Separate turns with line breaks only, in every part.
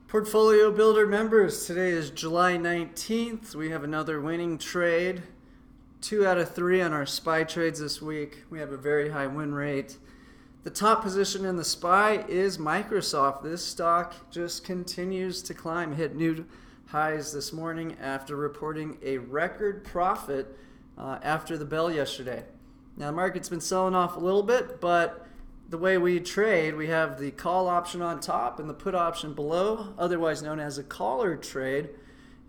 Portfolio Builder members, today is July 19th. We have another winning trade. 2 out of 3 on our SPY trades this week. We have a very high win rate. The top position in the SPY is Microsoft. This stock just continues to climb, hit new highs this morning after reporting a record profit after the bell yesterday. Now the market's been selling off a little bit, but the way we trade, we have the call option on top and the put option below, otherwise known as a collar trade.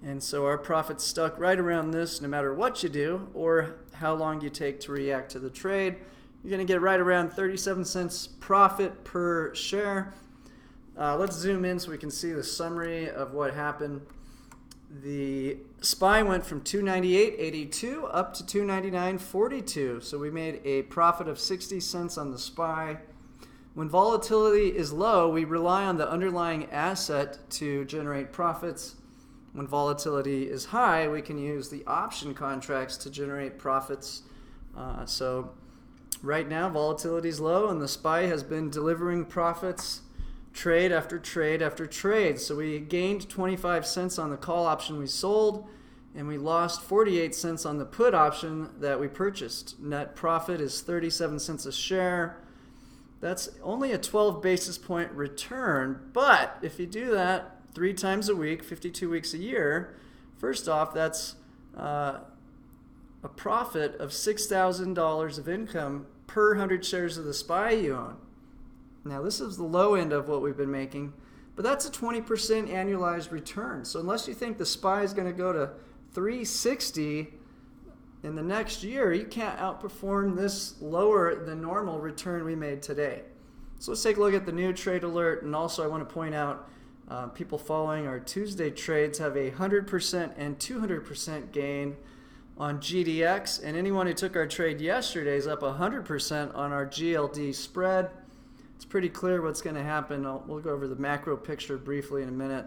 And so our profit's stuck right around this no matter what you do or how long you take to react to the trade. You're going to get right around 37 cents profit per share. Let's zoom in so we can see the summary of what happened. The SPY went from 298.82 up to 299.42. So we made a profit of 60 cents on the SPY. When volatility is low, we rely on the underlying asset to generate profits. When volatility is high, we can use the option contracts to generate profits. So right now, volatility is low, and the SPY has been delivering profits trade after trade after trade. So we gained 25 cents on the call option we sold, and we lost 48 cents on the put option that we purchased. Net profit is 37 cents a share. That's only a 12 basis point return, but if you do that 3 times a week, 52 weeks a year, first off, that's a profit of $6,000 of income per 100 shares of the SPY you own. Now this is the low end of what we've been making, but that's a 20% annualized return. So unless you think the SPY is going to go to 360 in the next year, you can't outperform this lower than normal return we made today. So let's take a look at the new trade alert. And also I want to point out people following our Tuesday trades have a 100% and 200% gain on GDX. And anyone who took our trade yesterday is up 100% on our GLD spread. It's pretty clear what's going to happen. We'll go over the macro picture briefly in a minute.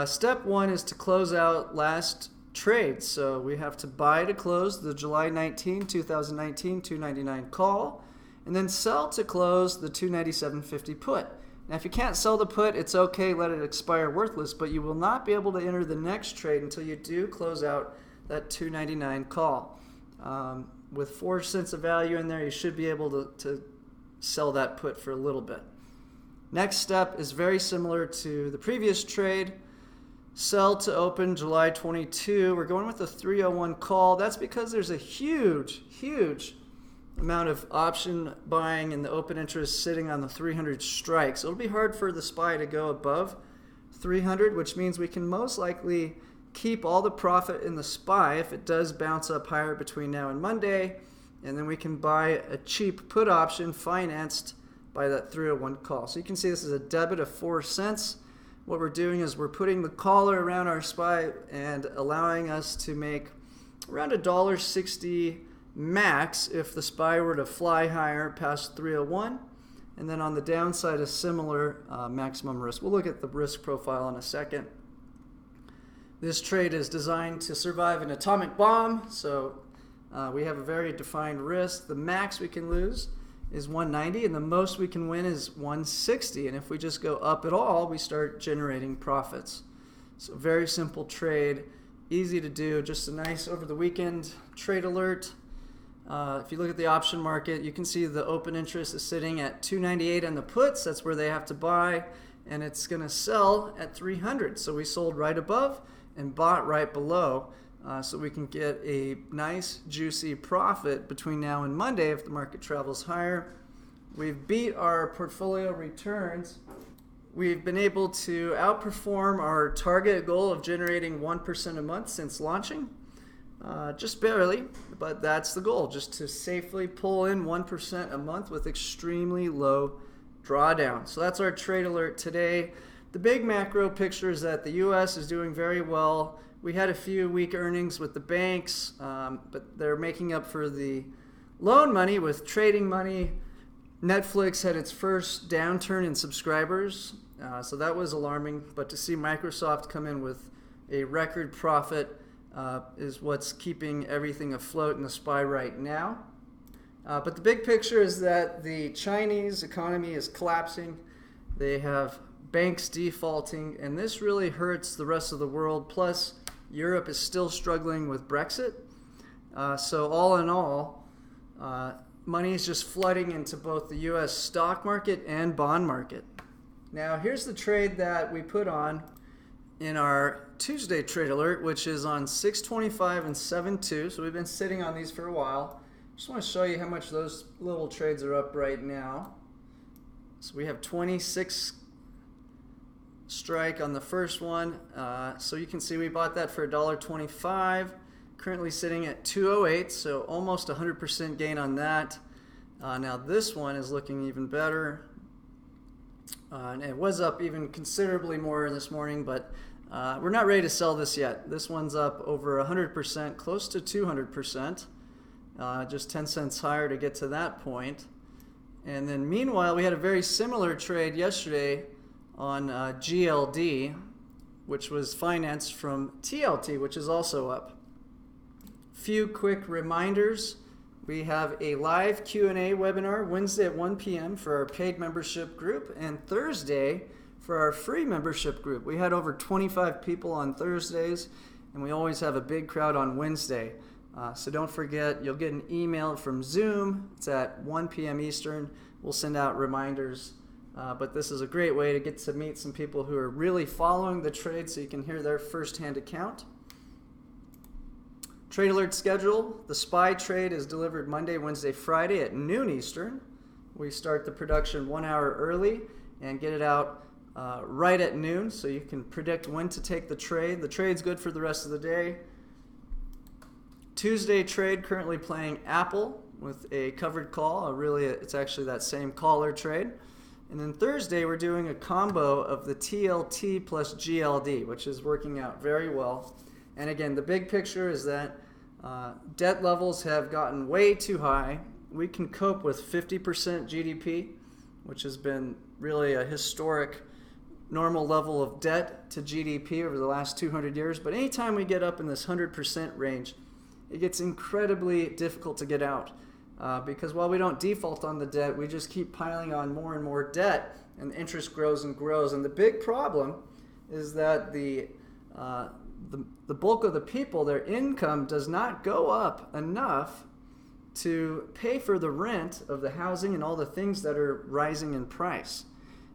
Step 1 is to close out last trade. So we have to buy to close the July 19, 2019 299 call, and then sell to close the 297.50 put. Now if you can't sell the put, it's okay, let it expire worthless, but you will not be able to enter the next trade until you do close out that 299 call. With 4 cents of value in there, you should be able to sell that put for a little bit. Next step is very similar to the previous trade. Sell to open July 22. We're going with a 301 call. That's because there's a huge amount of option buying in the open interest sitting on the 300 strike. So it'll be hard for the SPY to go above 300, which means we can most likely keep all the profit in the SPY if it does bounce up higher between now and Monday. And then we can buy a cheap put option financed by that 301 call. So you can see this is a debit of 4 cents. What we're doing is we're putting the collar around our SPY and allowing us to make around $1.60 max if the SPY were to fly higher past 301. And then on the downside, a similar maximum risk. We'll look at the risk profile in a second. This trade is designed to survive an atomic bomb, so we have a very defined risk. The max we can lose is 190, and the most we can win is 160. And if we just go up at all, we start generating profits. So very simple trade, easy to do, just a nice over the weekend trade alert. If you look at the option market, you can see the open interest is sitting at 298 on the puts. That's where they have to buy, and it's going to sell at 300. So we sold right above and bought right below. So we can get a nice juicy profit between now and Monday if the market travels higher. We've beat our portfolio returns. We've been able to outperform our target goal of generating 1% a month since launching. Just barely, but that's the goal, just to safely pull in 1% a month with extremely low drawdown. So that's our trade alert today. The big macro picture is that the U.S. is doing very well. We had a few weak earnings with the banks, but they're making up for the loan money with trading money. Netflix had its first downturn in subscribers, so that was alarming. But to see Microsoft come in with a record profit is what's keeping everything afloat in the SPY right now. But the big picture is that the Chinese economy is collapsing. They have banks defaulting, and this really hurts the rest of the world. Plus, Europe is still struggling with Brexit. So all in all, money is just flooding into both the U.S. stock market and bond market. Now, here's the trade that we put on in our Tuesday trade alert, which is on 625 and 7.2. So we've been sitting on these for a while. Just want to show you how much those little trades are up right now. So we have 26 strike on the first one. So you can see we bought that for $1.25. Currently sitting at 208, so almost 100% gain on that. Now this one is looking even better. And it was up even considerably more this morning, but we're not ready to sell this yet. This one's up over 100%, close to 200%. Just 10 cents higher to get to that point. And then meanwhile, we had a very similar trade yesterday on GLD, which was financed from TLT, which is also up. Few quick reminders. We have a live Q&A webinar Wednesday at 1 p.m. for our paid membership group, and Thursday for our free membership group. We had over 25 people on Thursdays, and we always have a big crowd on Wednesday. So don't forget, you'll get an email from Zoom. It's at 1 p.m. Eastern. We'll send out reminders. But this is a great way to get to meet some people who are really following the trade so you can hear their firsthand account. Trade alert schedule. The SPY trade is delivered Monday, Wednesday, Friday at noon Eastern. We start the production 1 hour early and get it out right at noon so you can predict when to take the trade. The trade's good for the rest of the day. Tuesday trade currently playing Apple with a covered call. It's actually that same caller trade. And then Thursday we're doing a combo of the TLT plus GLD, which is working out very well. And again, the big picture is that debt levels have gotten way too high. We can cope with 50% GDP, which has been really a historic normal level of debt to GDP over the last 200 years. But anytime we get up in this 100% range, it gets incredibly difficult to get out. Because while we don't default on the debt, we just keep piling on more and more debt, and the interest grows and grows. And the big problem is that the bulk of the people, their income does not go up enough to pay for the rent of the housing and all the things that are rising in price.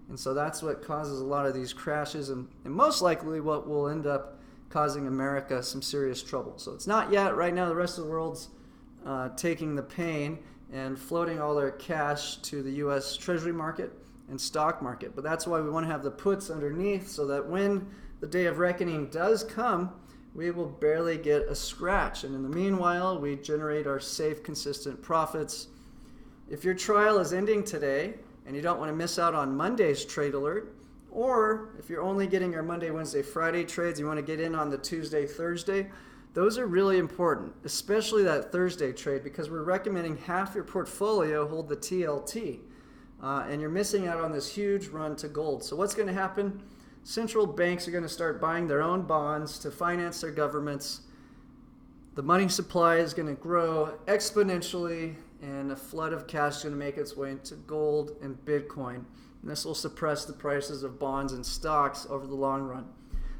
And so that's what causes a lot of these crashes, and most likely what will end up causing America some serious trouble. So it's not yet. Right now, the rest of the world's taking the pain and floating all their cash to the U.S. Treasury market and stock market. But that's why we want to have the puts underneath so that when the day of reckoning does come, we will barely get a scratch. And in the meanwhile, we generate our safe, consistent profits. If your trial is ending today and you don't want to miss out on Monday's trade alert, or if you're only getting your Monday, Wednesday, Friday trades, you want to get in on the Tuesday, Thursday, those are really important, especially that Thursday trade, because we're recommending half your portfolio hold the TLT. And you're missing out on this huge run to gold. So what's going to happen? Central banks are going to start buying their own bonds to finance their governments. The money supply is going to grow exponentially, and a flood of cash is going to make its way into gold and Bitcoin. And this will suppress the prices of bonds and stocks over the long run.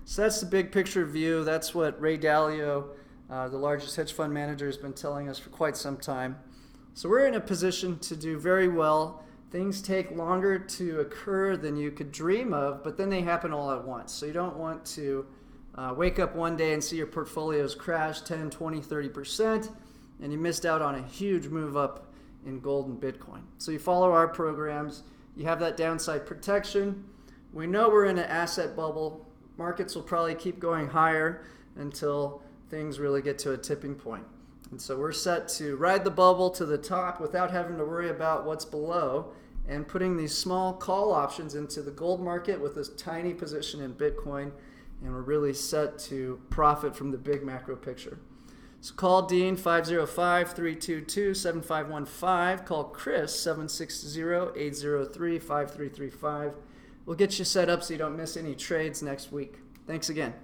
So that's the big picture view. That's what Ray Dalio, the largest hedge fund manager, has been telling us for quite some time. So we're in a position to do very well. Things take longer to occur than you could dream of, but then they happen all at once. So you don't want to wake up one day and see your portfolios crash 10, 20, 30%, and you missed out on a huge move up in gold and Bitcoin. So you follow our programs. You have that downside protection. We know we're in an asset bubble. Markets will probably keep going higher until things really get to a tipping point. And so we're set to ride the bubble to the top without having to worry about what's below, and putting these small call options into the gold market with this tiny position in Bitcoin, and we're really set to profit from the big macro picture. So call Dean 505-322-7515. Call Chris 760-803-5335. We'll get you set up so you don't miss any trades next week. Thanks again.